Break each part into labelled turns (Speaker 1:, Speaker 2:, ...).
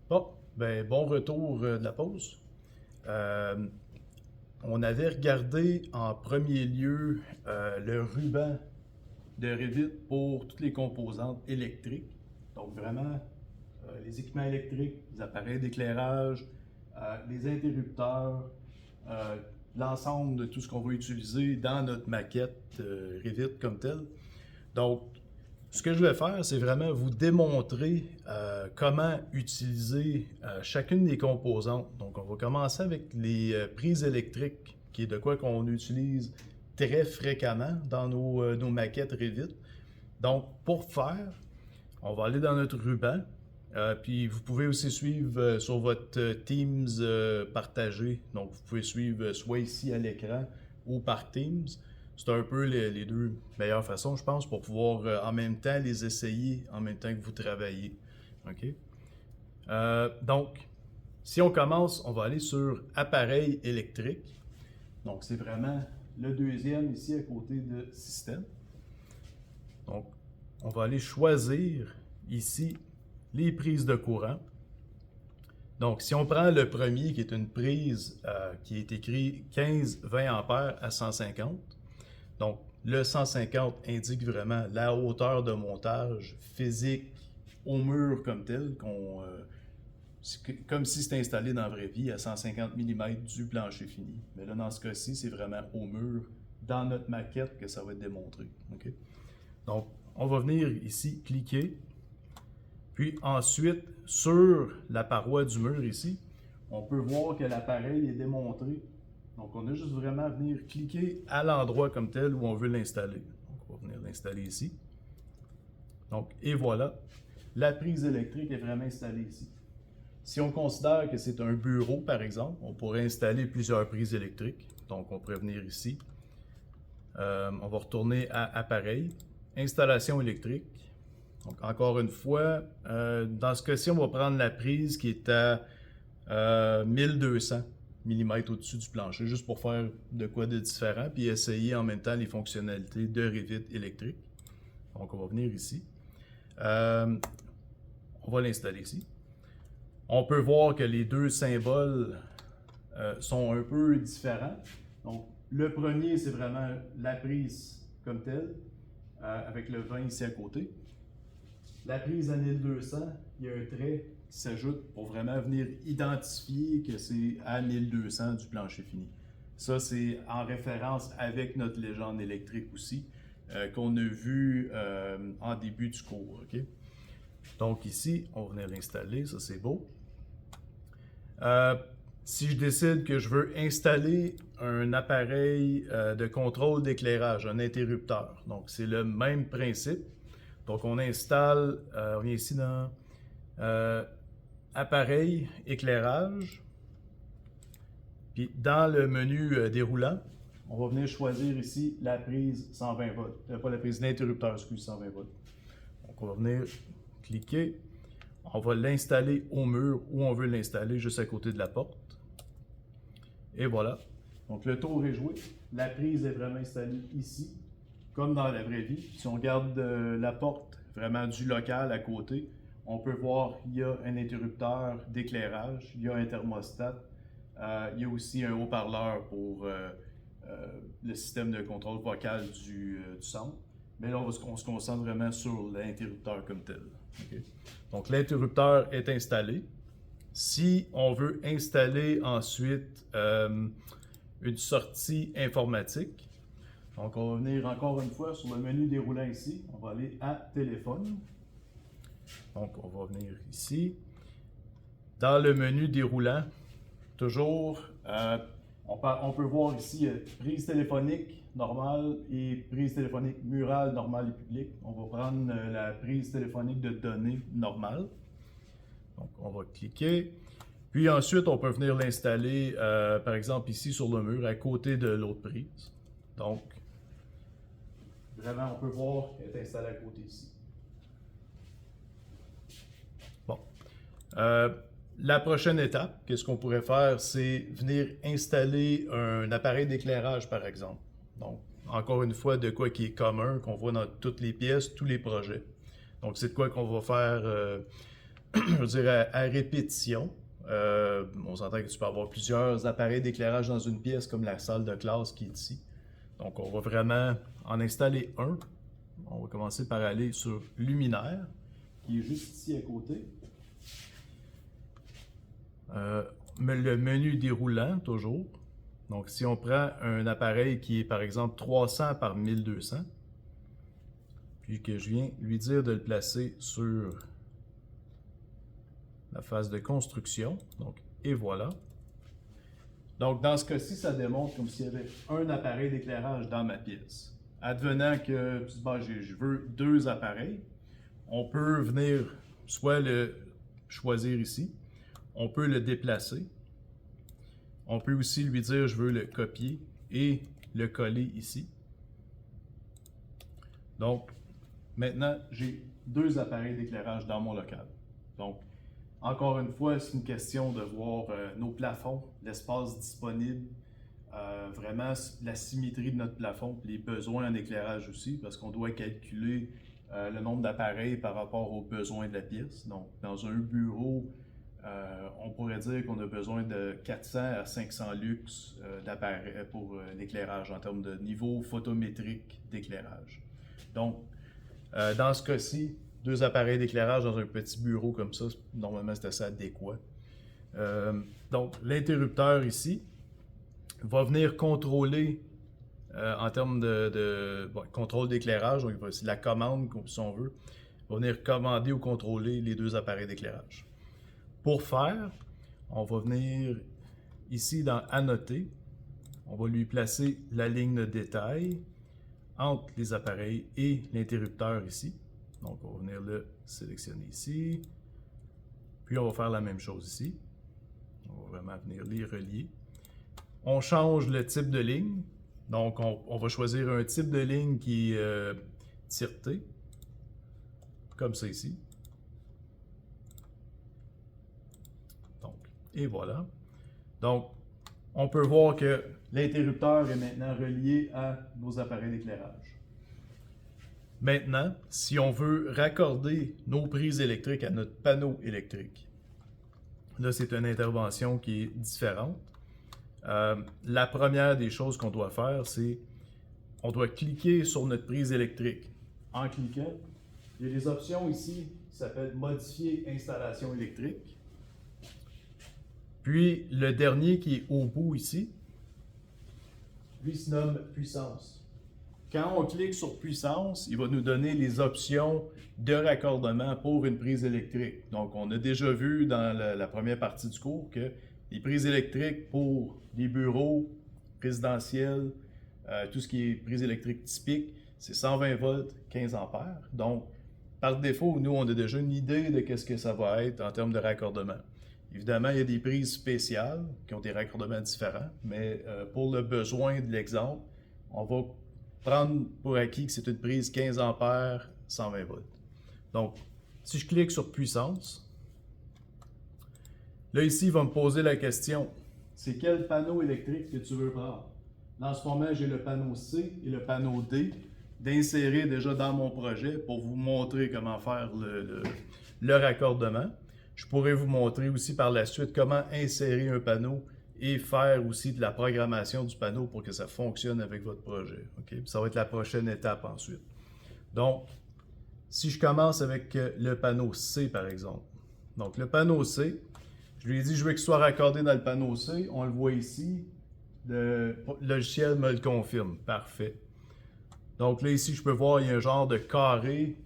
Speaker 1: Bon, ben, bon retour de la pause. Euh, on avait regardé en premier lieu le ruban de Revit pour toutes les composantes électriques. Donc vraiment, les équipements électriques, les appareils d'éclairage, les interrupteurs, euh, l'ensemble de tout ce qu'on va utiliser dans notre maquette Revit comme telle. Donc, ce que je vais faire, c'est vraiment vous démontrer comment utiliser chacune des composantes. Donc, on va commencer avec les prises électriques, qui est de quoi qu'on utilise très fréquemment dans nos maquettes Revit. Donc, pour faire, on va aller dans notre ruban. Puis vous pouvez aussi suivre sur votre Teams partagé. Donc, vous pouvez suivre soit ici à l'écran ou par Teams. C'est un peu les deux meilleures façons, je pense, pour pouvoir en même temps les essayer en même temps que vous travaillez. OK? Donc, si on commence, on va aller sur appareil électrique. Donc, c'est vraiment le deuxième ici à côté de système. Donc, on va aller choisir ici les prises de courant. Donc, si on prend le premier, qui est une prise qui est écrit 15-20 ampères à 150, donc le 150 indique vraiment la hauteur de montage physique au mur comme tel, comme si c'était installé dans la vraie vie à 150 mm du plancher fini. Mais là, dans ce cas-ci, c'est vraiment au mur, dans notre maquette, que ça va être démontré. Okay? Donc, on va venir ici, cliquer. Puis ensuite, sur la paroi du mur ici, on peut voir que l'appareil est démontré. Donc, on a juste vraiment à venir cliquer à l'endroit comme tel où on veut l'installer. Donc, on va venir l'installer ici. Donc, et voilà, la prise électrique est vraiment installée ici. Si on considère que c'est un bureau, par exemple, on pourrait installer plusieurs prises électriques. Donc, on pourrait venir ici. On va retourner à Appareil, Installation électrique. Donc, encore une fois, dans ce cas-ci, on va prendre la prise qui est à 1200 mm au-dessus du plancher, juste pour faire de quoi de différent, puis essayer en même temps les fonctionnalités de Revit électrique. Donc, on va venir ici. On va l'installer ici. On peut voir que les deux symboles sont un peu différents. Donc, le premier, c'est vraiment la prise comme telle, avec le 20 ici à côté. La prise à 1200, il y a un trait qui s'ajoute pour vraiment venir identifier que c'est à 1200 du plancher fini. Ça, c'est en référence avec notre légende électrique aussi, qu'on a vu en début du cours. Okay? Donc ici, on va venir l'installer, ça c'est beau. Si je décide que je veux installer un appareil de contrôle d'éclairage, un interrupteur, donc c'est le même principe. Donc on installe, on vient ici dans appareil, éclairage, puis dans le menu déroulant, on va venir choisir ici la prise 120 volts, pas la prise d'interrupteur, excuse, 120 volts. Donc on va venir cliquer, on va l'installer au mur où on veut l'installer, juste à côté de la porte. Et voilà. Donc le tour est joué. La prise est vraiment installée ici, comme dans la vraie vie. Si on regarde la porte vraiment du local à côté, on peut voir qu'il y a un interrupteur d'éclairage, il y a un thermostat, il y a aussi un haut-parleur pour le système de contrôle vocal du centre. Mais là, on se concentre vraiment sur l'interrupteur comme tel. Okay? Donc l'interrupteur est installé. Si on veut installer ensuite une sortie informatique, donc on va venir encore une fois sur le menu déroulant ici, on va aller à téléphone. Donc on va venir ici. Dans le menu déroulant, toujours, on peut voir ici prise téléphonique normale et prise téléphonique murale normale et publique. On va prendre la prise téléphonique de données normale. Donc, on va cliquer. Puis ensuite, on peut venir l'installer, par exemple, ici sur le mur, à côté de l'autre prise. Donc, vraiment, on peut voir qu'elle est installée à côté ici. Bon. La prochaine étape, qu'est-ce qu'on pourrait faire, c'est venir installer un appareil d'éclairage, par exemple. Donc, encore une fois, de quoi qui est commun, qu'on voit dans toutes les pièces, tous les projets. Donc, c'est de quoi qu'on va faire je veux dire, à répétition. On s'entend que tu peux avoir plusieurs appareils d'éclairage dans une pièce, comme la salle de classe qui est ici. Donc, on va vraiment en installer un. On va commencer par aller sur luminaire, qui est juste ici à côté. Le menu déroulant, toujours. Donc, si on prend un appareil qui est, par exemple, 300 par 1200, puis que je viens lui dire de le placer sur la phase de construction. Donc, et voilà. Donc, dans ce cas-ci, ça démontre comme s'il y avait un appareil d'éclairage dans ma pièce. Advenant que je veux deux appareils, on peut venir soit le choisir ici, on peut le déplacer, on peut aussi lui dire je veux le copier et le coller ici. Donc, maintenant, j'ai deux appareils d'éclairage dans mon local. Donc, encore une fois, c'est une question de voir nos plafonds, l'espace disponible, vraiment la symétrie de notre plafond, les besoins en éclairage aussi, parce qu'on doit calculer le nombre d'appareils par rapport aux besoins de la pièce. Donc, dans un bureau, on pourrait dire qu'on a besoin de 400 à 500 lux d'appareils pour l'éclairage en termes de niveau photométrique d'éclairage. Donc, dans ce cas-ci, deux appareils d'éclairage dans un petit bureau comme ça, normalement c'est assez adéquat. Donc, l'interrupteur ici va venir contrôler en termes de contrôle d'éclairage, donc c'est la commande, si on veut, va venir commander ou contrôler les deux appareils d'éclairage. Pour faire, on va venir ici dans Annoter, on va lui placer la ligne de détail entre les appareils et l'interrupteur ici. Donc, on va venir le sélectionner ici. Puis, on va faire la même chose ici. On va vraiment venir les relier. On change le type de ligne. Donc, on va choisir un type de ligne qui est tireté, comme ça ici. Donc, et voilà. Donc, on peut voir que l'interrupteur est maintenant relié à nos appareils d'éclairage. Maintenant, si on veut raccorder nos prises électriques à notre panneau électrique, là, c'est une intervention qui est différente. La première des choses qu'on doit faire, c'est on doit cliquer sur notre prise électrique. En cliquant, il y a des options ici qui s'appellent « Modifier installation électrique ». Puis, le dernier qui est au bout ici, lui se nomme « Puissance ». Quand on clique sur puissance, il va nous donner les options de raccordement pour une prise électrique. Donc, on a déjà vu dans la première partie du cours que les prises électriques pour les bureaux résidentiels, tout ce qui est prise électrique typique, c'est 120 volts, 15 ampères. Donc, par défaut, nous, on a déjà une idée de ce que ça va être en termes de raccordement. Évidemment, il y a des prises spéciales qui ont des raccordements différents, mais pour le besoin de l'exemple, on va prendre pour acquis que c'est une prise 15 ampères, 120 volts. Donc, si je clique sur puissance, là ici, il va me poser la question, c'est quel panneau électrique que tu veux prendre? Dans ce moment, j'ai le panneau C et le panneau D d'insérer déjà dans mon projet pour vous montrer comment faire le raccordement. Je pourrais vous montrer aussi par la suite comment insérer un panneau et faire aussi de la programmation du panneau pour que ça fonctionne avec votre projet. Okay? Ça va être la prochaine étape ensuite. Donc, si je commence avec le panneau C, par exemple. Donc, le panneau C, je lui ai dit je veux qu'il soit raccordé dans le panneau C. On le voit ici. Le logiciel me le confirme. Parfait. Donc là, ici, je peux voir, il y a un genre de carré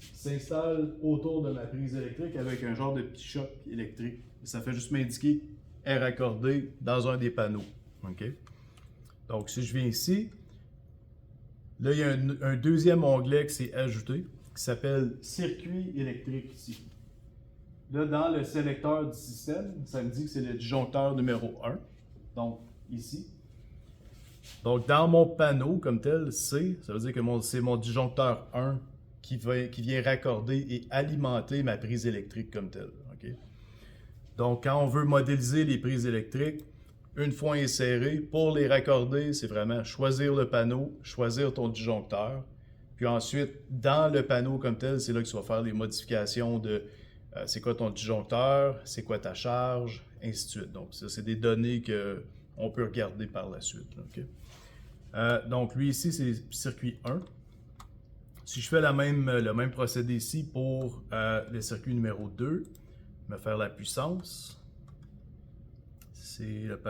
Speaker 1: qui s'installe autour de ma prise électrique avec un genre de petit choc électrique. Et ça fait juste m'indiquer est raccordé dans un des panneaux. Okay? Donc, si je viens ici, là, il y a un deuxième onglet qui s'est ajouté qui s'appelle Circuit électrique ici. Là, dans le sélecteur du système, ça me dit que c'est le disjoncteur numéro 1. Donc, ici. Donc, dans mon panneau comme tel, C, ça veut dire que c'est mon disjoncteur 1 qui vient raccorder et alimenter ma prise électrique comme telle. Okay? Donc, quand on veut modéliser les prises électriques, une fois insérées, pour les raccorder, c'est vraiment choisir le panneau, choisir ton disjoncteur. Puis ensuite, dans le panneau comme tel, c'est là que tu vas faire les modifications de c'est quoi ton disjoncteur, c'est quoi ta charge, ainsi de suite. Donc, ça, c'est des données qu'on peut regarder par la suite. Okay? Donc, lui ici, c'est circuit 1. Si je fais le même procédé ici pour le circuit numéro 2, je vais faire la puissance. C'est le